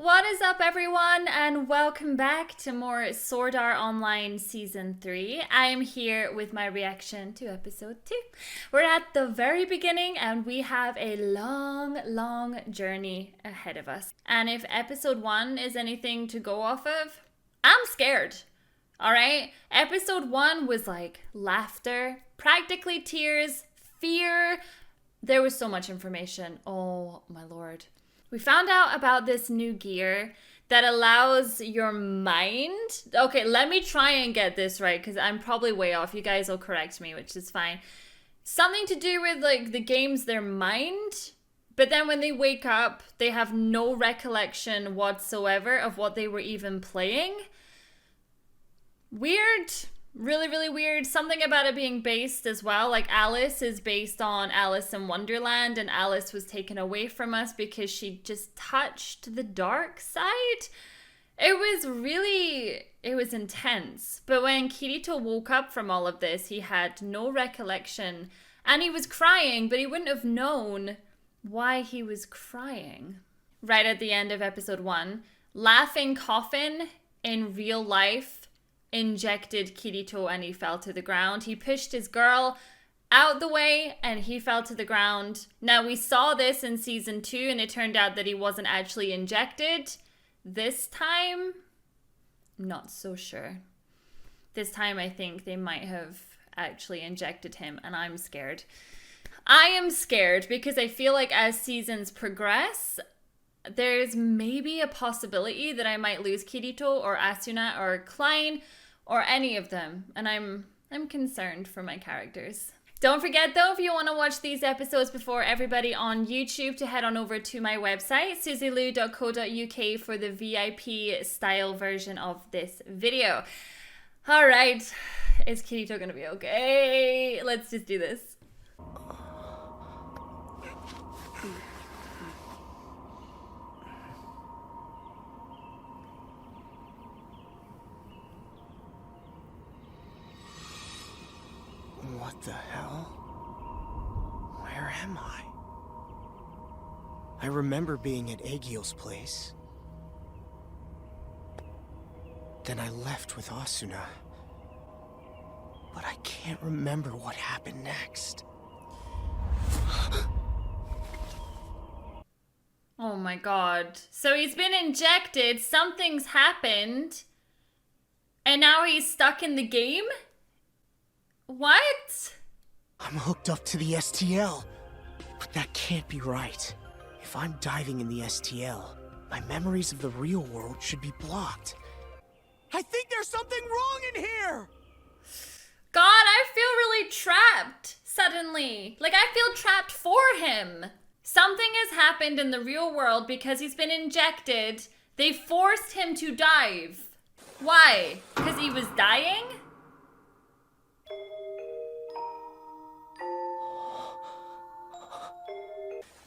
What is up, everyone, and welcome back to more Sword Art Online Season 3. I am here with my reaction to Episode 2. We're at the very beginning, and we have a long journey ahead of us. And if Episode 1 is anything to go off of, I'm scared. Alright? Episode 1 was like laughter, practically tears, fear. There was so much information. Oh my lord. We found out about this new gear that allows your mind... Okay, let me try and get this right, because I'm probably way off. You guys will correct me, which is fine. Something to do with, like, the game's their mind, but then when they wake up, they have no recollection whatsoever of what they were even playing. Weird. Really weird. Something about it being based as well. Like Alice is based on Alice in Wonderland, and Alice was taken away from us because she just touched the dark side. It was intense. But when Kirito woke up from all of this, he had no recollection and he was crying, but he wouldn't have known why he was crying. Right at the end of episode 1, Laughing Coffin in real life injected Kirito and he fell to the ground. He pushed his girl out the way and he fell to the ground. Now, we saw this in season 2 and it turned out that he wasn't actually injected. This time, not so sure. This time I think they might have actually injected him, and I'm scared. I am scared because I feel like as seasons progress, there's maybe a possibility that I might lose Kirito or Asuna or Klein or any of them, and I'm concerned for my characters. Don't forget though, if you want to watch these episodes before everybody on YouTube, to head on over to my website, suzylu.co.uk, for the VIP style version of this video. Alright, is Kirito gonna be okay? Let's just do this. What the hell? Where am I? I remember being at Eugeo's place. Then I left with Asuna. But I can't remember what happened next. Oh my god. So he's been injected, something's happened, and now he's stuck in the game? What? I'm hooked up to the STL. But that can't be right. If I'm diving in the STL, my memories of the real world should be blocked. I think there's something wrong in here! God, I feel really trapped suddenly. Like, I feel trapped for him. Something has happened in the real world because he's been injected. They forced him to dive. Why? Because he was dying?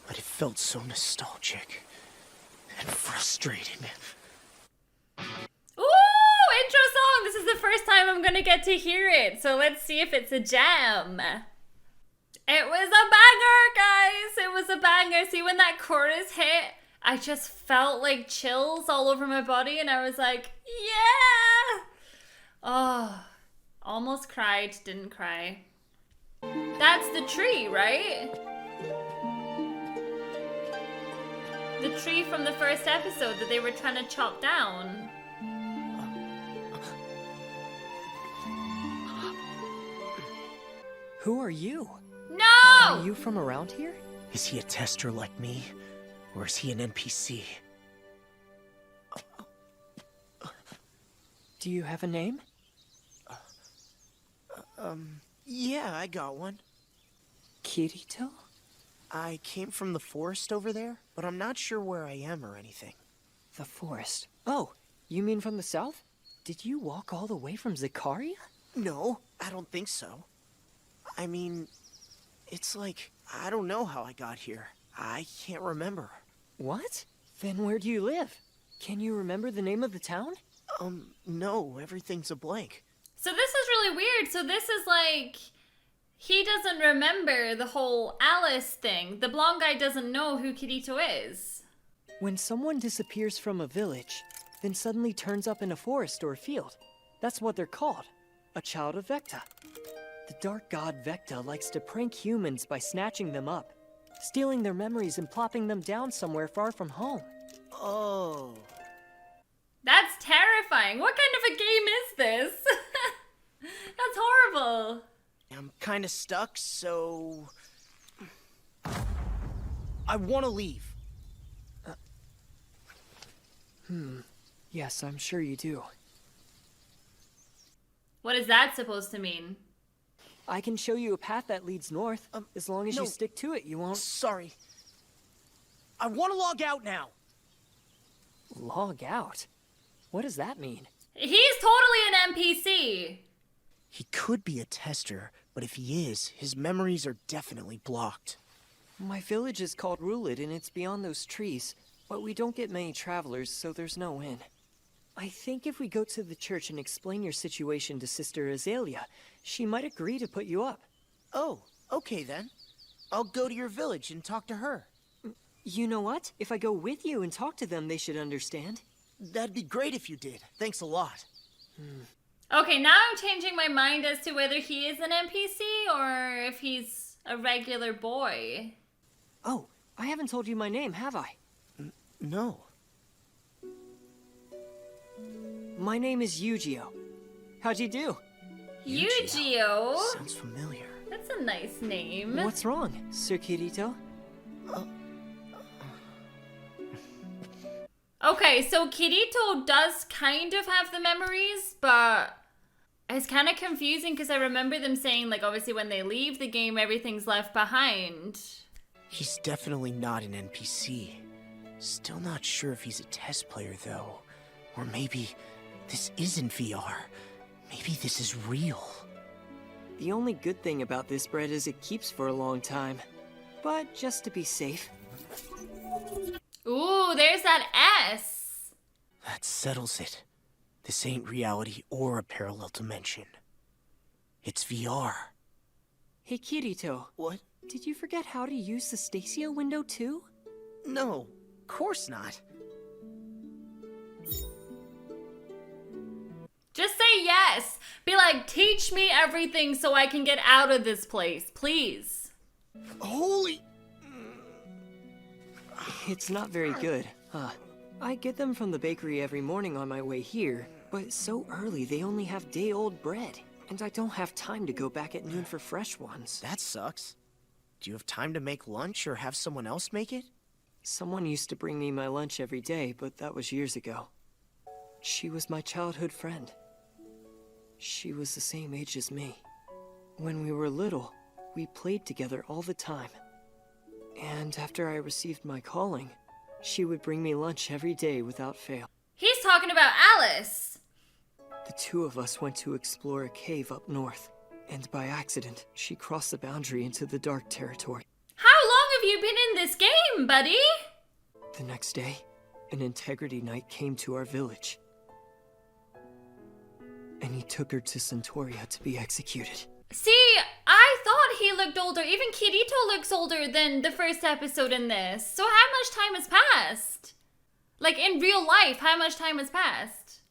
But it felt so nostalgic and frustrating. Ooh, intro song! This is the first time I'm gonna get to hear it, so let's see if it's a jam. It was a banger, guys! It was a banger. See, when that chorus hit, I just felt like chills all over my body, and I was like, yeah! Oh, almost cried, didn't cry. That's the tree, right? The tree from the first episode that they were trying to chop down. Who are you? No! Are you from around here? Is he a tester like me? Or is he an NPC? Do you have a name? Yeah, I got one. Kirito? I came from the forest over there, but I'm not sure where I am or anything. The forest. Oh, you mean from the south? Did you walk all the way from Zakaria? No, I don't think so. I mean, it's like, I don't know how I got here. I can't remember. What? Then where do you live? Can you remember the name of the town? No, everything's a blank. So this is really weird. So this is like, he doesn't remember the whole Alice thing. The blonde guy doesn't know who Kirito is. When someone disappears from a village, then suddenly turns up in a forest or a field, that's what they're called, a child of Vecta. The dark god Vecta likes to prank humans by snatching them up, stealing their memories and plopping them down somewhere far from home. Oh. That's terrifying. What kind of a game is this? That's horrible. I'm kinda stuck, so... I wanna leave. Yes, I'm sure you do. What is that supposed to mean? I can show you a path that leads north. As long as no. you stick to it, you won't... Sorry. I wanna log out now. Log out? What does that mean? He's totally an NPC. He could be a tester, but if he is, his memories are definitely blocked. My village is called Rulid, and it's beyond those trees. But we don't get many travelers, so there's no in. I think if we go to the church and explain your situation to Sister Azalea, she might agree to put you up. Oh, okay then. I'll go to your village and talk to her. You know what? If I go with you and talk to them, they should understand. That'd be great if you did. Thanks a lot. Okay, now I'm changing my mind as to whether he is an NPC or if he's a regular boy. Oh, I haven't told you my name, have I? No. My name is Eugeo. How'd you do? Eugeo? Sounds familiar. That's a nice name. What's wrong, Sir Kirito? Okay, so Kirito does kind of have the memories, but it's kind of confusing because I remember them saying, like, obviously when they leave the game, everything's left behind. He's definitely not an NPC. Still not sure if he's a test player, though. Or maybe this isn't VR. Maybe this is real. The only good thing about this bread is it keeps for a long time. But just to be safe. Ooh, there's that S. That settles it. This ain't reality or a parallel dimension. It's VR. Hey Kirito, What? did you forget how to use the Stacio window too? No, of course not. Just say yes. Be like, teach me everything so I can get out of this place, please. Holy... It's not very good, huh? I get them from the bakery every morning on my way here, but so early they only have day-old bread, and I don't have time to go back at noon for fresh ones. That sucks. Do you have time to make lunch or have someone else make it? Someone used to bring me my lunch every day, but that was years ago. She was my childhood friend. She was the same age as me. When we were little, we played together all the time. And after I received my calling, she would bring me lunch every day without fail. He's talking about Alice. The two of us went to explore a cave up north, and by accident, she crossed the boundary into the dark territory. How long have you been in this game, buddy? The next day, an integrity knight came to our village. And he took her to Centauria to be executed. See, I thought he looked older. Even Kirito looks older than the first episode in this. So how much time has passed? Like, in real life, how much time has passed?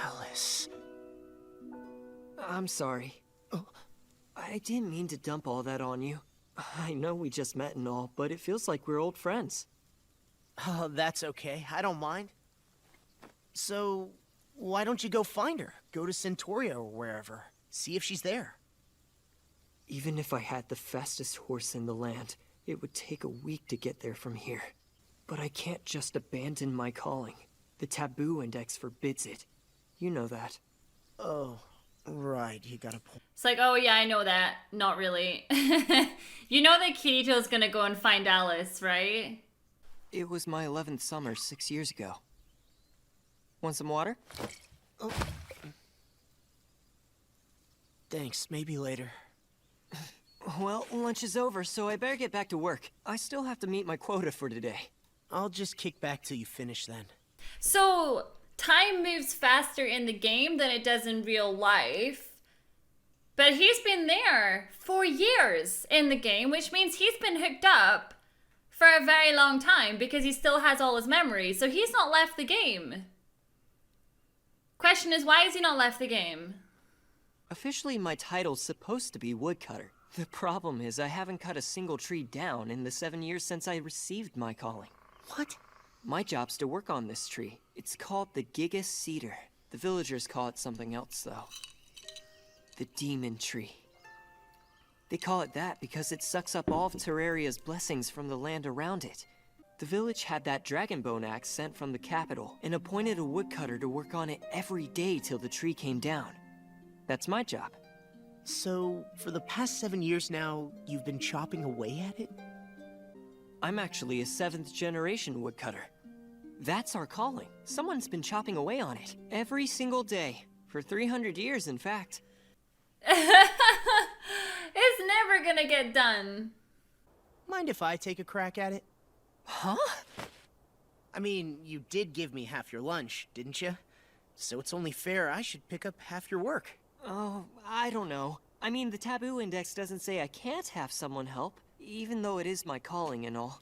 Alice... I'm sorry. I didn't mean to dump all that on you. I know we just met and all, but it feels like we're old friends. Oh, that's okay. I don't mind. So, why don't you go find her? Go to Centauria or wherever. See if she's there. Even if I had the fastest horse in the land, it would take a week to get there from here. But I can't just abandon my calling. The taboo index forbids it. You know that. Oh, right. You got a point. It's like, oh yeah, I know that. Not really. You know that Kirito's gonna go and find Alice, right? It was my 11th summer 6 years ago. Want some water? Oh. Thanks. Maybe later. Well, lunch is over, so I better get back to work. I still have to meet my quota for today. I'll just kick back till you finish then. So, time moves faster in the game than it does in real life. But he's been there for years in the game, which means he's been hooked up for a very long time because he still has all his memories. So he's not left the game. Question is, why has he not left the game? Officially, my title's supposed to be Woodcutter. The problem is I haven't cut a single tree down in the 7 years since I received my calling. What? My job's to work on this tree. It's called the Gigas Cedar. The villagers call it something else, though. The Demon Tree. They call it that because it sucks up all of Terraria's blessings from the land around it. The village had that dragonbone axe sent from the capital and appointed a woodcutter to work on it every day till the tree came down. That's my job. So, for the past 7 years now, you've been chopping away at it? I'm actually a 7th generation woodcutter. That's our calling. Someone's been chopping away on it every single day. For 300 years, in fact. It's never gonna get done. Mind if I take a crack at it? Huh? I mean, you did give me half your lunch, didn't you? So it's only fair I should pick up half your work. Oh, I don't know. I mean, the taboo index doesn't say I can't have someone help, even though it is my calling and all.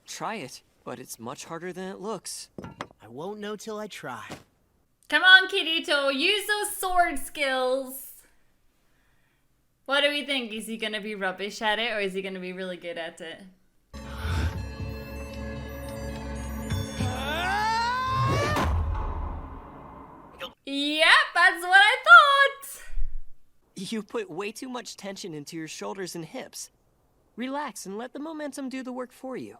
Try it, but it's much harder than it looks. I won't know till I try. Come on, Kirito, use those sword skills. What do we think? Is he gonna be rubbish at it, or is he gonna be really good at it? Yep, that's what I thought! You put way too much tension into your shoulders and hips. Relax and let the momentum do the work for you.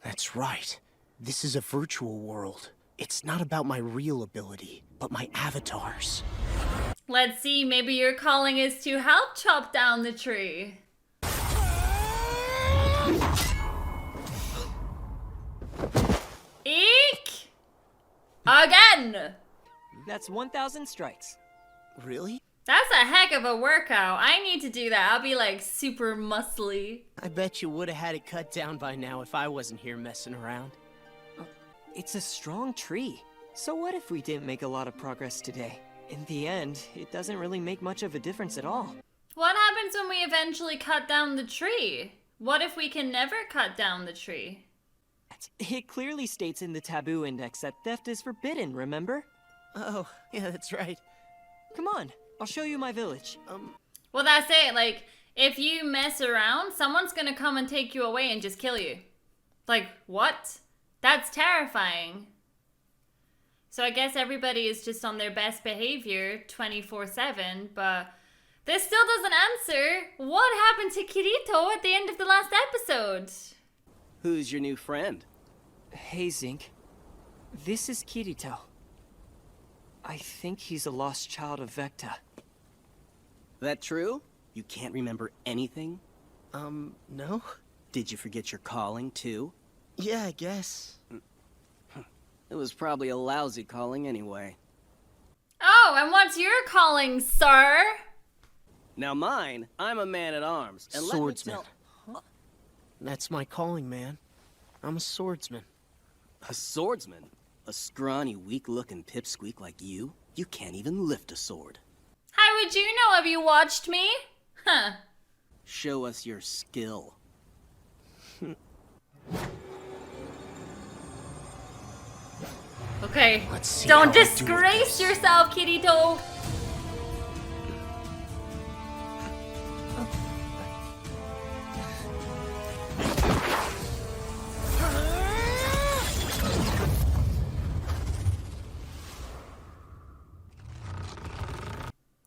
That's right. This is a virtual world. It's not about my real ability, but my avatar's. Let's see, maybe your calling is to help chop down the tree. Eek! Again! That's 1,000 strikes. Really? That's a heck of a workout. I need to do that. I'll be like super muscly. I bet you would have had it cut down by now if I wasn't here messing around. It's a strong tree. So what if we didn't make a lot of progress today? In the end, it doesn't really make much of a difference at all. What happens when we eventually cut down the tree? What if we can never cut down the tree? It clearly states in the taboo index that theft is forbidden, remember? Oh, yeah, that's right. Come on, I'll show you my village. Well, that's it. Like, if you mess around, someone's gonna come and take you away and just kill you. Like, what? That's terrifying. So I guess everybody is just on their best behavior 24/7, but this still doesn't answer what happened to Kirito at the end of the last episode. Who's your new friend? Hey, Zink. This is Kirito. I think he's a lost child of Vecta. That true? You can't remember anything? No? Did you forget your calling, too? Yeah, I guess. It was probably a lousy calling anyway. Oh, and what's your calling, sir? Now mine, I'm a man-at-arms. And Swordsman. Let me tell... That's my calling, man. I'm a swordsman. A swordsman? A scrawny, weak-looking pipsqueak like you? You can't even lift a sword. How would you know? Have you watched me? Huh. Show us your skill. Okay. Let's see Don't how I do with disgrace this. yourself, Kirito.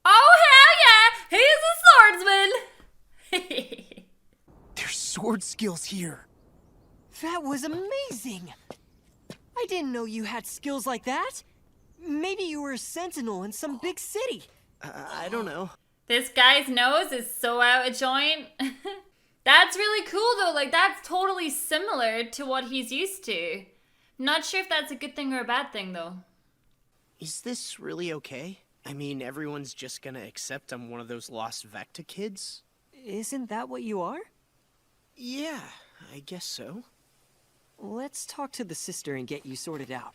Oh, hell yeah! He's a swordsman! There's sword skills here. That was amazing! I didn't know you had skills like that. Maybe you were a sentinel in some big city. I don't know. This guy's nose is so out of joint. That's really cool though, like that's totally similar to what he's used to. Not sure if that's a good thing or a bad thing though. Is this really okay? I mean, everyone's just gonna accept I'm one of those lost Vecta kids? Isn't that what you are? Yeah, I guess so. Let's talk to the sister and get you sorted out.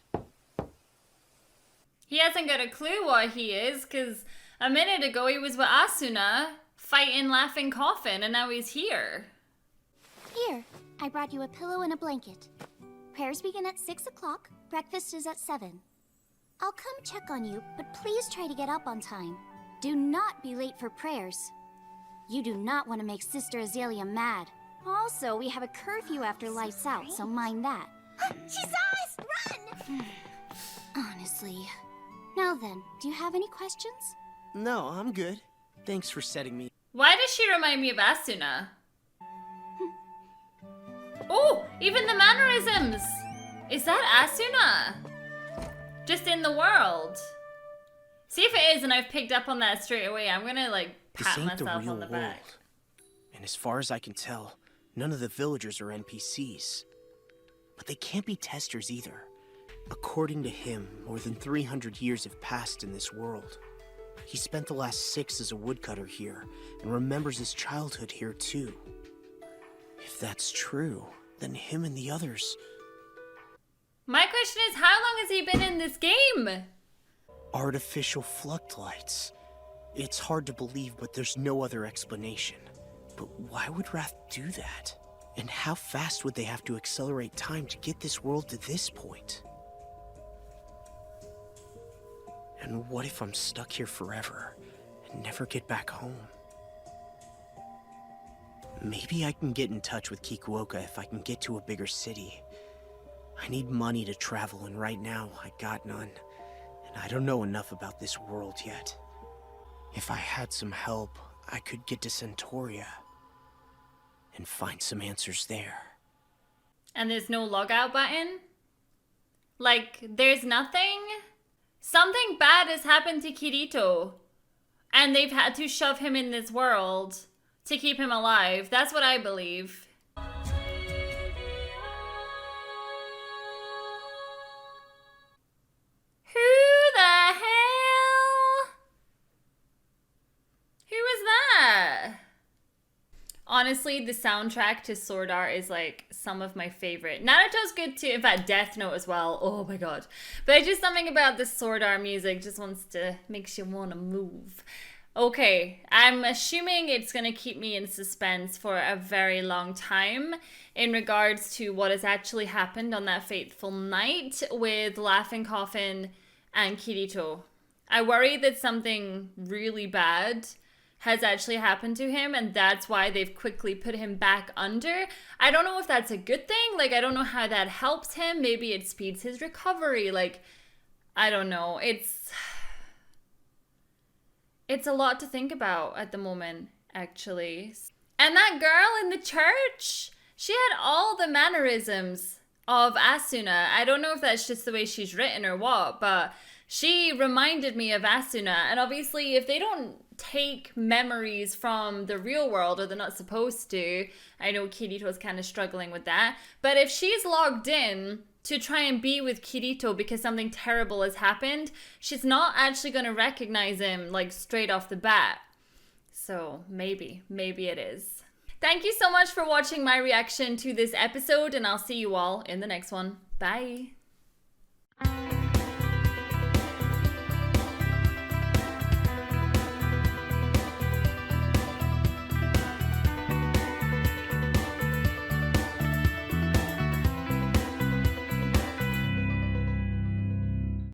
He hasn't got a clue what he is, because a minute ago he was with Asuna fighting Laughing Coffin, and now he's here. Here, I brought you a pillow and a blanket. Prayers begin at 6 o'clock, breakfast is at 7. I'll come check on you, but please try to get up on time. Do not be late for prayers. You do not want to make Sister Azalea mad. Also, we have a curfew after lights out, so mind that. She saw us! Run! Honestly. Now then, do you have any questions? No, I'm good. Thanks for setting me. Why does she remind me of Asuna? Oh, even the mannerisms! Is that Asuna? Just in the world. See if it is, and I've picked up on that straight away. I'm gonna, like, This pat ain't the myself real on the world. back. And as far as I can tell, none of the villagers are NPCs. But they can't be testers either. According to him, more than 300 years have passed in this world. He spent the last 6 as a woodcutter here, and remembers his childhood here too. If that's true, then him and the others... My question is, how long has he been in this game? Artificial floodlights. It's hard to believe, but there's no other explanation. But why would Wrath do that? And how fast would they have to accelerate time to get this world to this point? And what if I'm stuck here forever and never get back home? Maybe I can get in touch with Kikuoka if I can get to a bigger city. I need money to travel, and right now I got none. And I don't know enough about this world yet. If I had some help, I could get to Centauria and find some answers there. And there's no logout button? Like, there's nothing? Something bad has happened to Kirito. And they've had to shove him in this world to keep him alive. That's what I believe. Who the hell? Who is that? Honestly, the soundtrack to Sword Art is like some of my favorite. Naruto's good too. In fact, Death Note as well. Oh my god. But just something about the Sword Art music just makes you want to move. Okay, I'm assuming it's going to keep me in suspense for a very long time in regards to what has actually happened on that fateful night with Laughing Coffin and Kirito. I worry that something really bad has actually happened to him, and that's why they've quickly put him back under. I don't know if that's a good thing. Like, I don't know how that helps him. Maybe it speeds his recovery. Like, I don't know. It's a lot to think about at the moment, actually. And that girl in the church, she had all the mannerisms of Asuna. I don't know if that's just the way she's written or what, but she reminded me of Asuna. And obviously, if they don't take memories from the real world, or they're not supposed to, I know Kirito's kind of struggling with that, but if she's logged in to try and be with Kirito because something terrible has happened, she's not actually going to recognize him like straight off the bat. So maybe it is. Thank you so much for watching my reaction to this episode, and I'll see you all in the next one. Bye.